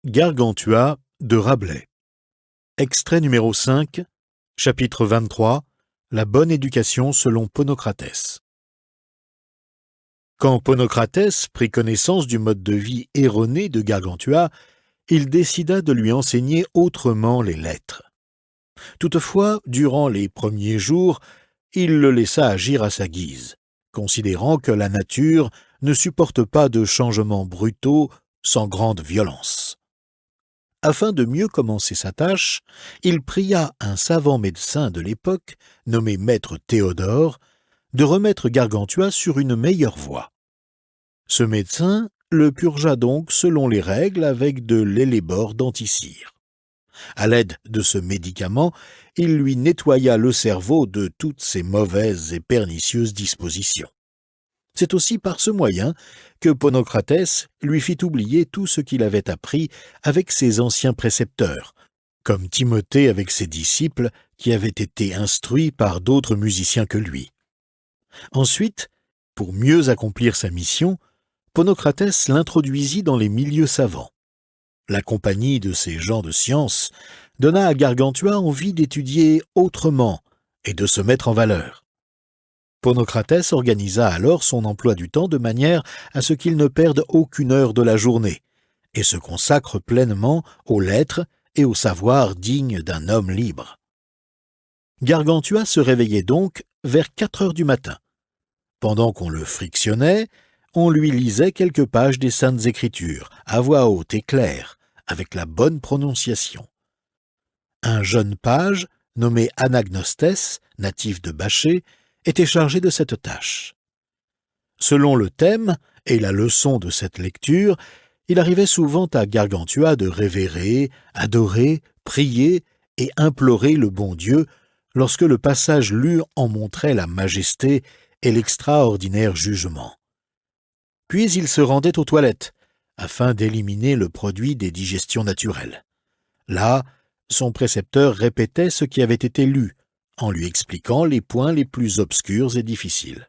Gargantua de Rabelais. Extrait numéro 5, chapitre 23, La bonne éducation selon Ponocrates. Quand Ponocrates prit connaissance du mode de vie erroné de Gargantua, il décida de lui enseigner autrement les lettres. Toutefois, durant les premiers jours, il le laissa agir à sa guise, considérant que la nature ne supporte pas de changements brutaux sans grande violence. Afin de mieux commencer sa tâche, il pria un savant médecin de l'époque, nommé maître Théodore, de remettre Gargantua sur une meilleure voie. Ce médecin le purgea donc selon les règles avec de l'hellébore d'anticire. À l'aide de ce médicament, il lui nettoya le cerveau de toutes ses mauvaises et pernicieuses dispositions. C'est aussi par ce moyen que Ponocrates lui fit oublier tout ce qu'il avait appris avec ses anciens précepteurs, comme Timothée avec ses disciples qui avaient été instruits par d'autres musiciens que lui. Ensuite, pour mieux accomplir sa mission, Ponocrates l'introduisit dans les milieux savants. La compagnie de ces gens de science donna à Gargantua envie d'étudier autrement et de se mettre en valeur. Ponocrates organisa alors son emploi du temps de manière à ce qu'il ne perde aucune heure de la journée et se consacre pleinement aux lettres et au savoir digne d'un homme libre. Gargantua se réveillait donc vers 4 heures du matin. Pendant qu'on le frictionnait, on lui lisait quelques pages des Saintes Écritures, à voix haute et claire, avec la bonne prononciation. Un jeune page, nommé Anagnostes, natif de Bacchée, était chargé de cette tâche. Selon le thème et la leçon de cette lecture, il arrivait souvent à Gargantua de révérer, adorer, prier et implorer le bon Dieu lorsque le passage lu en montrait la majesté et l'extraordinaire jugement. Puis il se rendait aux toilettes, afin d'éliminer le produit des digestions naturelles. Là, son précepteur répétait ce qui avait été lu, en lui expliquant les points les plus obscurs et difficiles.